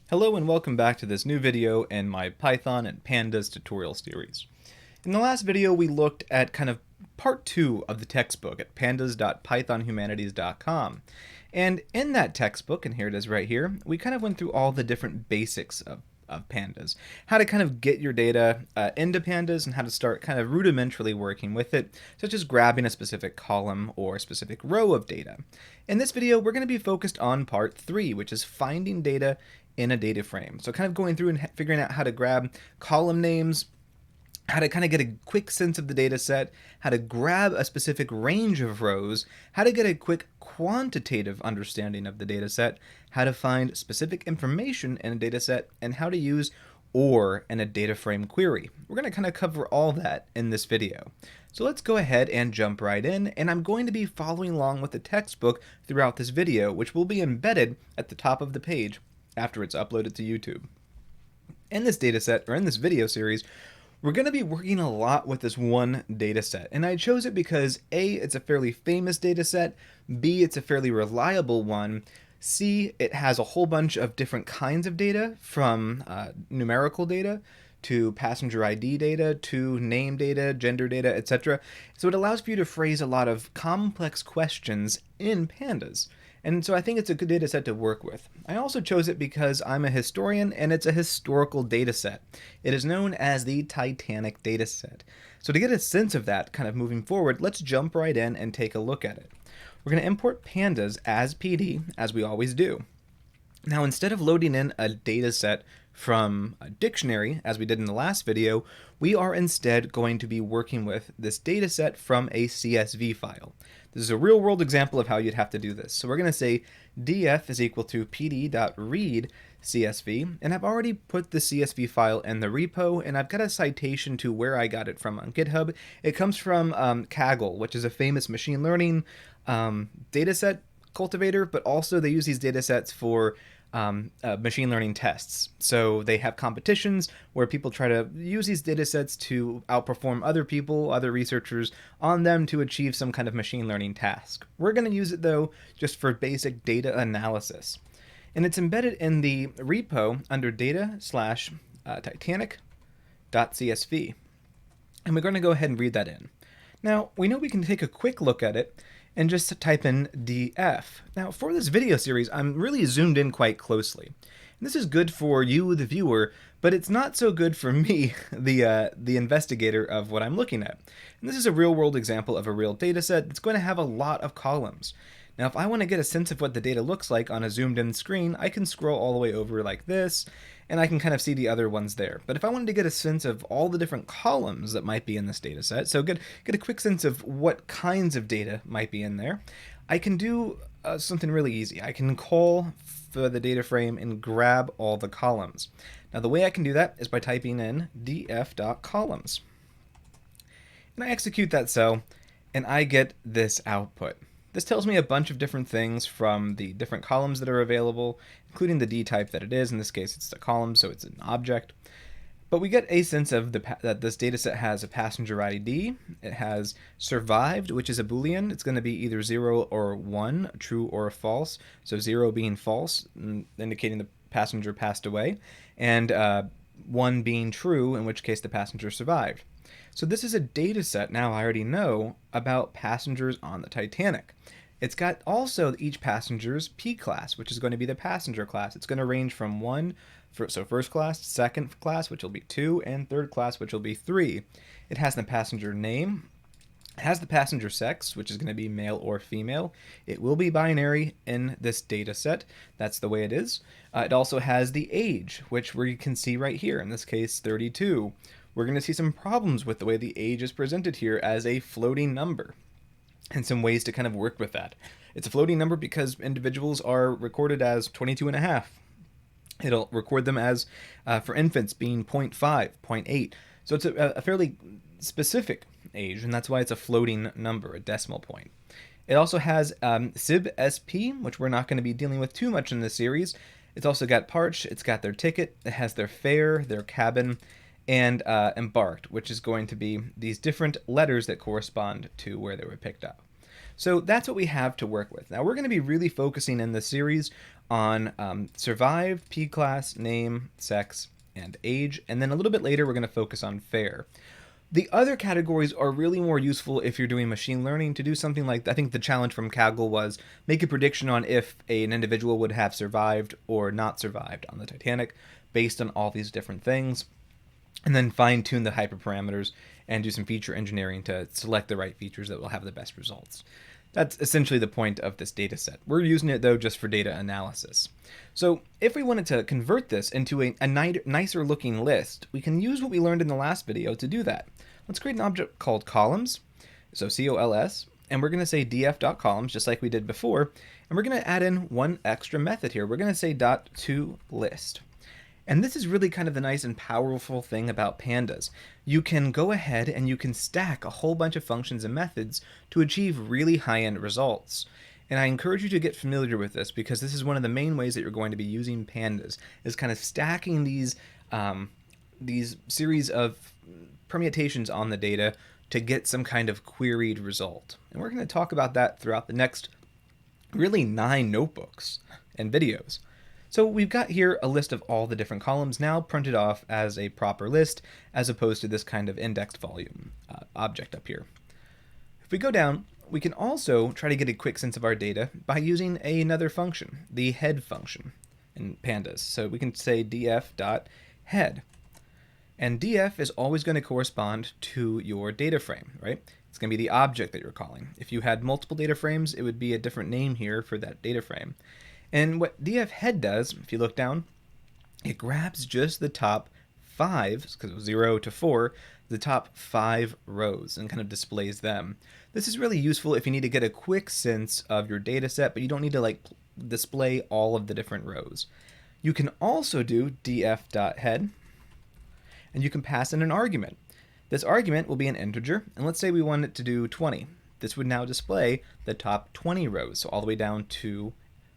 Hello and welcome back to this new video in my Python and Pandas tutorial series. In the last video we looked at kind of part 2 of the textbook at pandas.pythonhumanities.com. And in that textbook, and here it is right here, we kind of went through all the different basics of Pandas. How to kind of get your data into Pandas and how to start kind of rudimentarily working with it, such as grabbing a specific column or a specific row of data. In this video, we're going to be focused on part 3, which is finding data in a data frame. So kind of going through and figuring out how to grab column names, how to kind of get a quick sense of the data set, how to grab a specific range of rows, how to get a quick quantitative understanding of the data set, how to find specific information in a data set, and how to use OR in a data frame query. We're going to kind of cover all that in this video. So let's go ahead and jump right in, and I'm going to be following along with the textbook throughout this video, which will be embedded at the top of the page after it's uploaded to YouTube. In this dataset, or in this video series, we're going to be working a lot with this one dataset, and I chose it because A, it's a fairly famous dataset, B, it's a fairly reliable one, C, it has a whole bunch of different kinds of data, from numerical data to passenger ID data to name data, gender data, etc. So it allows for you to phrase a lot of complex questions in Pandas. And so I think it's a good data set to work with. I also chose it because I'm a historian and it's a historical data set. It is known as the Titanic data set. So to get a sense of that kind of moving forward, let's jump right in and take a look at it. We're going to import pandas as PD, as we always do. Now, instead of loading in a data set from a dictionary, as we did in the last video, we are instead going to be working with this data set from a CSV file. This is a real-world example of how you'd have to do this. So we're going to say df is equal to pd.read CSV, and I've already put the CSV file in the repo, and I've got a citation to where I got it from on GitHub. It comes from Kaggle, which is a famous machine learning dataset cultivator, but also they use these datasets for machine learning tests. So they have competitions where people try to use these data sets to outperform other people, other researchers on them to achieve some kind of machine learning task. We're going to use it though just for basic data analysis. And it's embedded in the repo under data/titanic.csv. And we're going to go ahead and read that in. Now, we know we can take a quick look at it and just type in df. Now, for this video series, I'm really zoomed in quite closely. And this is good for you, the viewer, but it's not so good for me, the investigator of what I'm looking at. And this is a real-world example of a real data set that's going to have a lot of columns. Now, if I want to get a sense of what the data looks like on a zoomed-in screen, I can scroll all the way over like this, and I can kind of see the other ones there. But if I wanted to get a sense of all the different columns that might be in this data set, so get a quick sense of what kinds of data might be in there, I can do something really easy. I can call for the data frame and grab all the columns. Now the way I can do that is by typing in df.columns. And I execute that cell, and I get this output. This tells me a bunch of different things from the different columns that are available, including the D type that it is. In this case, it's a column, so it's an object. But we get a sense of that this dataset has a passenger ID. It has survived, which is a Boolean. It's going to be either 0 or 1, true or false. So 0 being false, indicating the passenger passed away, and 1 being true, in which case the passenger survived. So this is a data set, now I already know, about passengers on the Titanic. It's got also each passenger's P class, which is going to be the passenger class. It's going to range from 1, so first class, second class, which will be 2, and third class, which will be 3. It has the passenger name. It has the passenger sex, which is going to be male or female. It will be binary in this data set. That's the way it is. It also has the age, which we can see right here, in this case 32. We're going to see some problems with the way the age is presented here as a floating number, and some ways to kind of work with that. It's a floating number because individuals are recorded as 22 and a half. It'll record them as, for infants, being 0.5, 0.8. So it's a fairly specific age, and that's why it's a floating number, a decimal point. It also has SIB SP, which we're not going to be dealing with too much in this series. It's also got Parch, it's got their ticket, it has their fare, their cabin, and embarked, which is going to be these different letters that correspond to where they were picked up. So that's what we have to work with. Now we're going to be really focusing in this series on survived, P-class, name, sex, and age. And then a little bit later, we're going to focus on fair. The other categories are really more useful if you're doing machine learning to do something like, I think the challenge from Kaggle was make a prediction on if an individual would have survived or not survived on the Titanic based on all these different things, and then fine tune the hyperparameters and do some feature engineering to select the right features that will have the best results. That's essentially the point of this data set. We're using it though just for data analysis. So if we wanted to convert this into a nicer looking list, we can use what we learned in the last video to do that. Let's create an object called columns, so COLS, and we're going to say df.columns just like we did before, and we're going to add in one extra method here. We're going to say .toList. And this is really kind of the nice and powerful thing about Pandas. You can go ahead and you can stack a whole bunch of functions and methods to achieve really high-end results. And I encourage you to get familiar with this because this is one of the main ways that you're going to be using Pandas, is kind of stacking these series of permutations on the data to get some kind of queried result. And we're going to talk about that throughout the next really 9 notebooks and videos. So we've got here a list of all the different columns now printed off as a proper list, as opposed to this kind of indexed volume object up here. If we go down, we can also try to get a quick sense of our data by using another function, the head function in Pandas. So we can say df.head. And df is always going to correspond to your data frame, right? It's going to be the object that you're calling. If you had multiple data frames, it would be a different name here for that data frame. And what df head does, if you look down, it grabs just the top 5, because it was 0 to 4, the top 5 rows and kind of displays them. This is really useful if you need to get a quick sense of your data set, but you don't need to display all of the different rows. You can also do df.head, and you can pass in an argument. This argument will be an integer, and let's say we want it to do 20. This would now display the top 20 rows, so all the way down to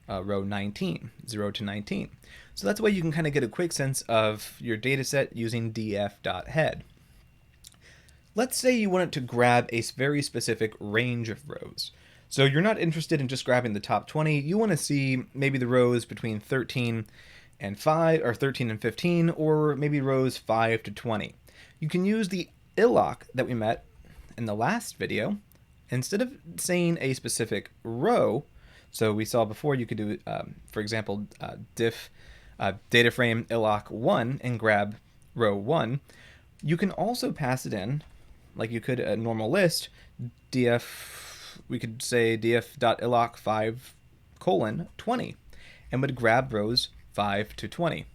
row 19, 0 to 19. So that's why you can kind of get a quick sense of your data set using df.head. Let's say you want it to grab a very specific range of rows. So you're not interested in just grabbing the top 20. You want to see maybe the rows between 13 and 5, or 13 and 15, or maybe rows 5 to 20. You can use the illoc that we met in the last video. Instead of saying a specific row, so we saw before you could do, for example, diff DataFrame illoc 1 and grab row 1. You can also pass it in, like you could a normal list, we could say df.illoc 5:20, and would grab rows 5 to 20.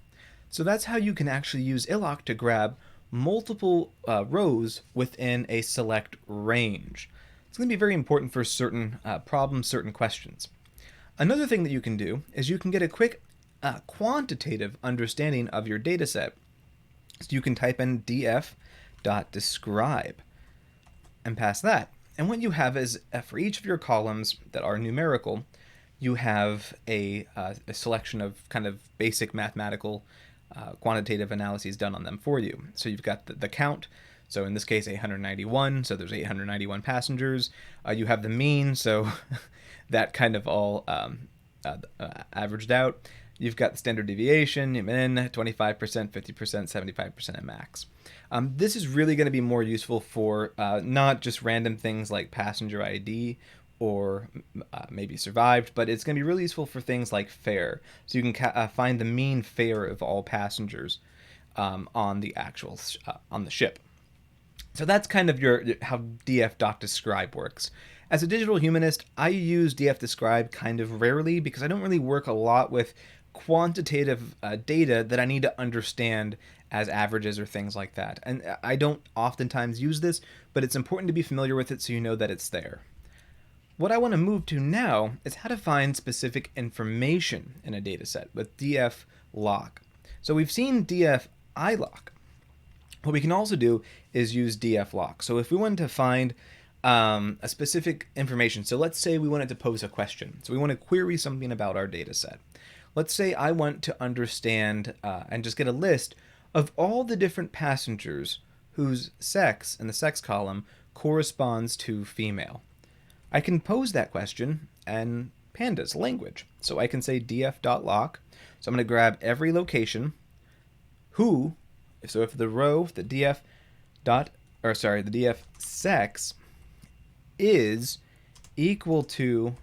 So that's how you can actually use illoc to grab multiple rows within a select range. It's going to be very important for certain problems, certain questions. Another thing that you can do is you can get a quick quantitative understanding of your data set. So you can type in df.describe and pass that. And what you have is for each of your columns that are numerical, you have a selection of kind of basic mathematical quantitative analyses done on them for you. So you've got the count. So in this case, 891. So there's 891 passengers. You have the mean. So that kind of all averaged out. You've got the standard deviation, min, 25%, 50%, 75%, and max. This is really going to be more useful for not just random things like passenger ID or maybe survived, but it's going to be really useful for things like fare. So you can find the mean fare of all passengers on the actual on the ship. So that's kind of how df.describe works. As a digital humanist, I use df.describe kind of rarely because I don't really work a lot with quantitative data that I need to understand as averages or things like that. And I don't oftentimes use this, but it's important to be familiar with it so you know that it's there. What I want to move to now is how to find specific information in a data set with df.loc. So we've seen df.iloc. What we can also do is use df.loc. So if we wanted to find a specific information, so let's say we wanted to pose a question. So we want to query something about our data set. Let's say I want to understand and just get a list of all the different passengers whose sex in the sex column corresponds to female. I can pose that question and Pandas language. So I can say df.lock. So I'm going to grab every location who, so if the row, the df the df sex is equal to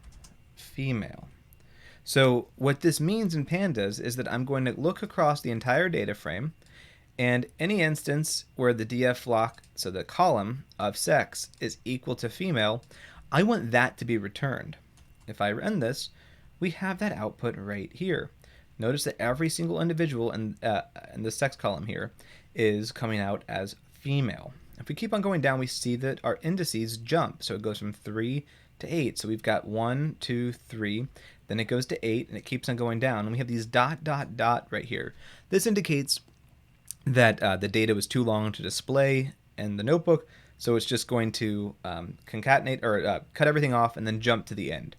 female. So what this means in Pandas is that I'm going to look across the entire data frame, and any instance where the df lock, so the column of sex, is equal to female, I want that to be returned. If I run this, we have that output right here. Notice that every single individual in the sex column here is coming out as female. If we keep on going down, we see that our indices jump. So it goes from 3 to 8. So we've got 1, 2, 3. Then it goes to 8, and it keeps on going down. And we have these ... right here. This indicates that the data was too long to display in the notebook, so it's just going to concatenate or cut everything off and then jump to the end.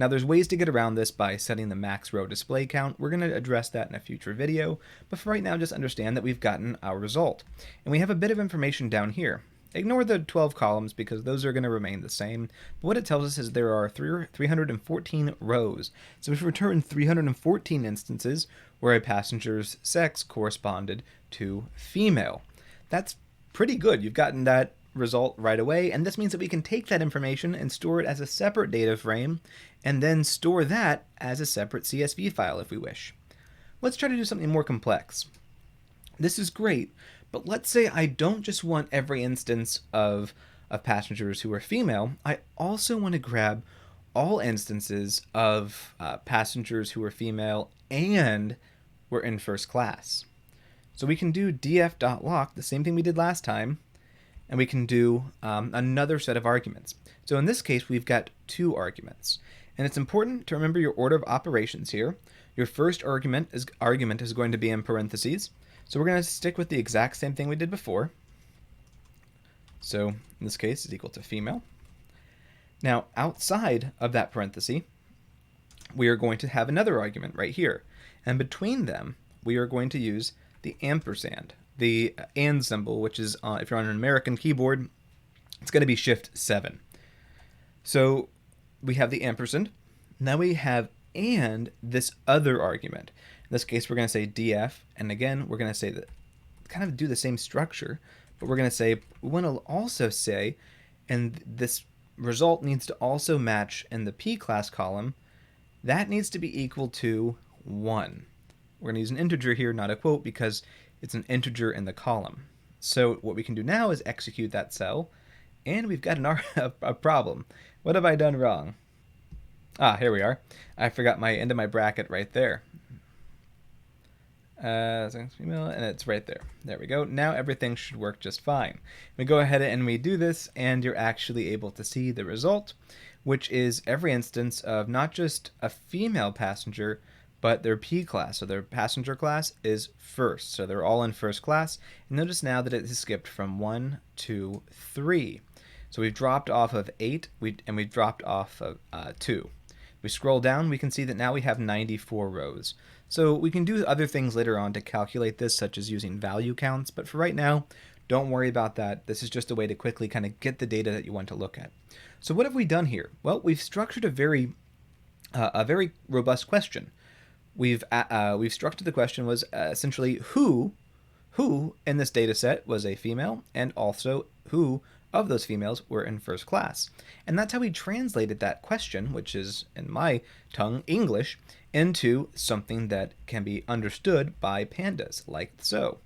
Now there's ways to get around this by setting the max row display count. We're going to address that in a future video, but for right now just understand that we've gotten our result. And we have a bit of information down here. Ignore the 12 columns because those are going to remain the same. But what it tells us is there are 314 rows. So we've returned 314 instances where a passenger's sex corresponded to female. That's pretty good. You've gotten that result right away, and this means that we can take that information and store it as a separate data frame and then store that as a separate CSV file if we wish. Let's try to do something more complex. This is great, but let's say I don't just want every instance of passengers who are female. I also want to grab all instances of passengers who are female and were in first class. So we can do df.lock, the same thing we did last time, and we can do another set of arguments. So in this case, we've got 2 arguments. And it's important to remember your order of operations here. Your first argument is going to be in parentheses. So we're going to stick with the exact same thing we did before. So in this case, is equal to female. Now, outside of that parenthesis, we are going to have another argument right here. And between them, we are going to use the ampersand, the and symbol, which is, if you're on an American keyboard, it's going to be Shift 7. So we have the ampersand. Now we have and this other argument. In this case, we're going to say df, and again, we're going to say that, kind of do the same structure, but we're going to say, we want to also say, and this result needs to also match in the p class column, that needs to be equal to 1. We're going to use an integer here, not a quote, because it's an integer in the column. So what we can do now is execute that cell, and we've got a problem. What have I done wrong? Here we are. I forgot my end of my bracket right there. And it's right there. There we go. Now everything should work just fine. We go ahead and we do this, and you're actually able to see the result, which is every instance of not just a female passenger, but their P class, so their passenger class, is first. So they're all in first class. And notice now that it has skipped from 1 to 3. So we've dropped off of 8, and we've dropped off of 2. We scroll down, we can see that now we have 94 rows. So we can do other things later on to calculate this, such as using value counts, but for right now, don't worry about that. This is just a way to quickly kind of get the data that you want to look at. So what have we done here? Well, we've structured a very robust question. We've structured the question was essentially who in this data set was a female, and also who of those females were in first class. And that's how we translated that question, which is, in my tongue, English, into something that can be understood by Pandas, like so.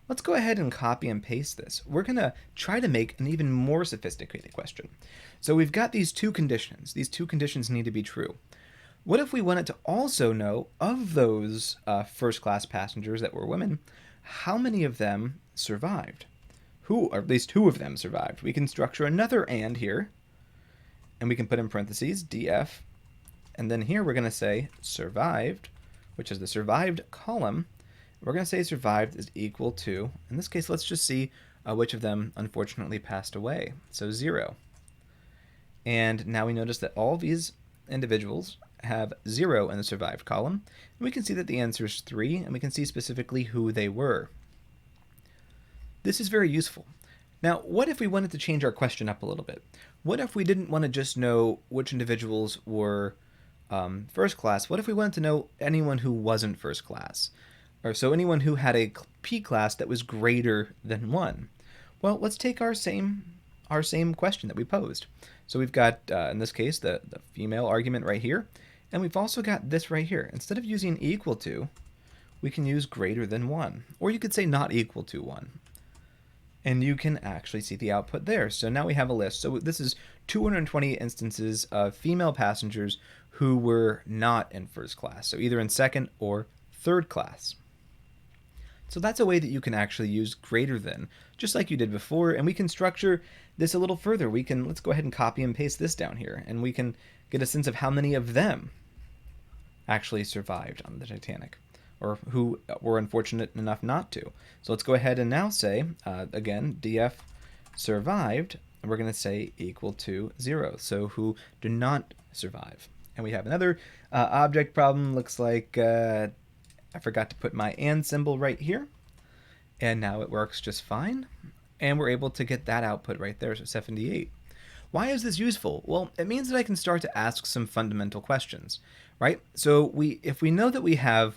Let's go ahead and copy and paste this. We're going to try to make an even more sophisticated question. So we've got these 2 conditions. These 2 conditions need to be true. What if we wanted to also know, of those first-class passengers that were women, how many of them survived? Who, or at least 2 of them survived? We can structure another and here, and we can put in parentheses df, and then here we're going to say survived, which is the survived column. We're going to say survived is equal to, in this case, let's just see which of them unfortunately passed away. So 0. And now we notice that all these individuals have 0 in the survived column. And we can see that the answer is 3, and we can see specifically who they were. This is very useful. Now, what if we wanted to change our question up a little bit? What if we didn't want to just know which individuals were first class, what if we wanted to know anyone who wasn't first class? Or so anyone who had a P class that was greater than 1. Well, let's take our same question that we posed. So we've got, in this case, the female argument right here, and we've also got this right here. Instead of using equal to, we can use greater than 1, or you could say not equal to 1. And you can actually see the output there. So now we have a list. So this is 220 instances of female passengers who were not in first class, so either in second or third class. So that's a way that you can actually use greater than, just like you did before, and we can structure this a little further. Let's go ahead and copy and paste this down here, and we can get a sense of how many of them actually survived on the Titanic, or who were unfortunate enough not to. So let's go ahead and now say, again, DF survived, and we're going to say equal to 0, so who do not survive. And we have another object problem. Looks like I forgot to put my and symbol right here, and now it works just fine, and we're able to get that output right there, so 78. Why is this useful? Well, it means that I can start to ask some fundamental questions, right? So if we know that we have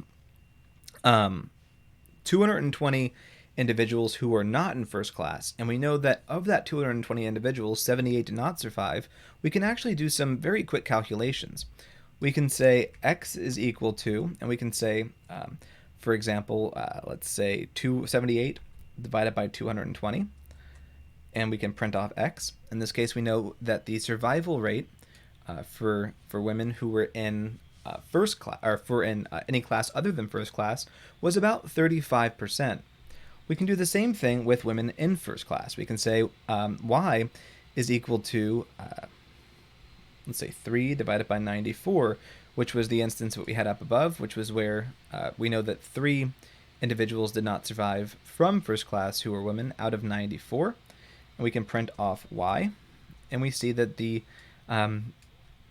220 individuals who are not in first class, and we know that of that 220 individuals, 78 did not survive, we can actually do some very quick calculations. We can say x is equal to, and we can say, for example, let's say 278 divided by 220, and we can print off x. In this case, we know that the survival rate for women who were in first class, or for in any class other than first class, was about 35%. We can do the same thing with women in first class. We can say y is equal to, let's say 3 divided by 94, which was the instance that we had up above, which was where we know that 3 individuals did not survive from first class who were women out of 94. And we can print off y, and we see that the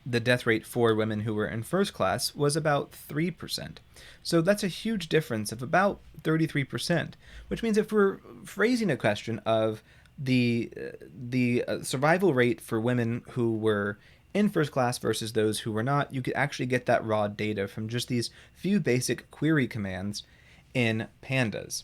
death rate for women who were in first class was about 3%. So that's a huge difference of about 33%, which means if we're phrasing a question of the survival rate for women who were in first class versus those who were not, you could actually get that raw data from just these few basic query commands in Pandas.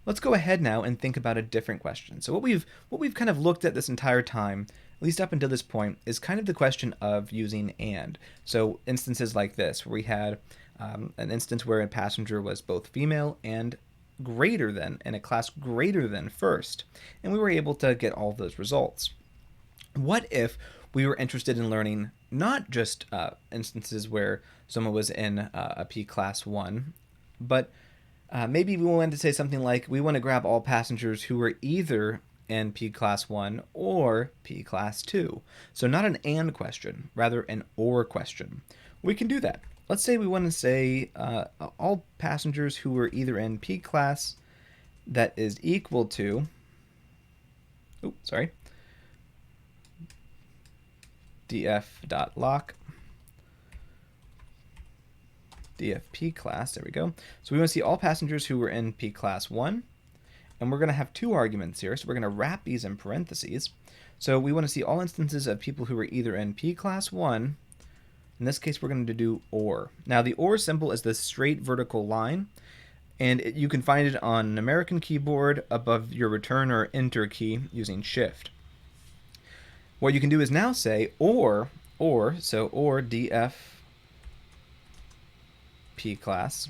Let's go ahead now and think about a different question. So what we've kind of looked at this entire time, at least up until this point, is kind of the question of using and. So instances like this, where we had an instance where a passenger was both female and greater than, in a class greater than first, and we were able to get all of those results. What if we were interested in learning not just instances where someone was in a P class 1, but maybe we wanted to say something like, we want to grab all passengers who were either in P class 1 or P class 2. So not an and question, rather an or question. We can do that. Let's say we want to say all passengers who were either in P class that is equal to, df.lock dfp class, there we go. So we want to see all passengers who were in P class 1, and we're going to have 2 arguments here, so we're going to wrap these in parentheses. So we want to see all instances of people who were either in P class 1. In this case, we're going to do or. Now the or symbol is the straight vertical line, and you can find it on an American keyboard above your return or enter key using shift. What you can do is now say or df P class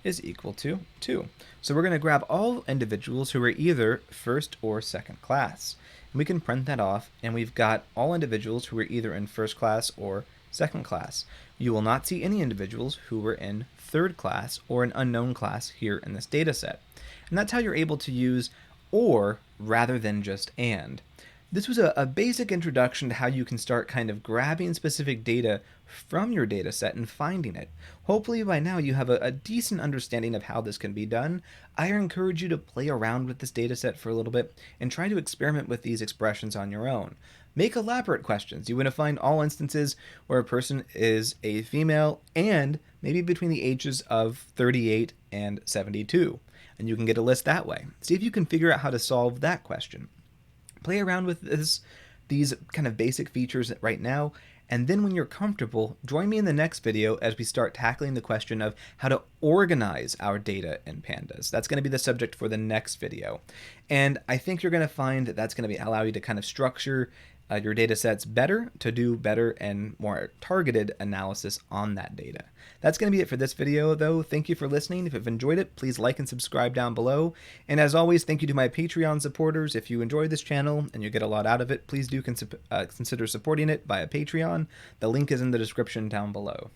is equal to 2. So we're going to grab all individuals who are either first or second class. And we can print that off, and we've got all individuals who are either in first class or second class. You will not see any individuals who were in third class or an unknown class here in this data set. And that's how you're able to use or rather than just and. This was a basic introduction to how you can start kind of grabbing specific data from your data set and finding it. Hopefully by now you have a decent understanding of how this can be done. I encourage you to play around with this data set for a little bit and try to experiment with these expressions on your own. Make elaborate questions. You want to find all instances where a person is a female and maybe between the ages of 38 and 72. And you can get a list that way. See if you can figure out how to solve that question. Play around with this these kind of basic features right now, and then when you're comfortable, join me in the next video as we start tackling the question of how to organize our data in Pandas. That's going to be the subject for the next video. And I think you're going to find that that's going to allow you to kind of structure your data sets better, to do better and more targeted analysis on that data. That's going to be it for this video, though. Thank you for listening. If you've enjoyed it, please like and subscribe down below. And as always, thank you to my Patreon supporters. If you enjoy this channel and you get a lot out of it, please do consider supporting it via Patreon. The link is in the description down below.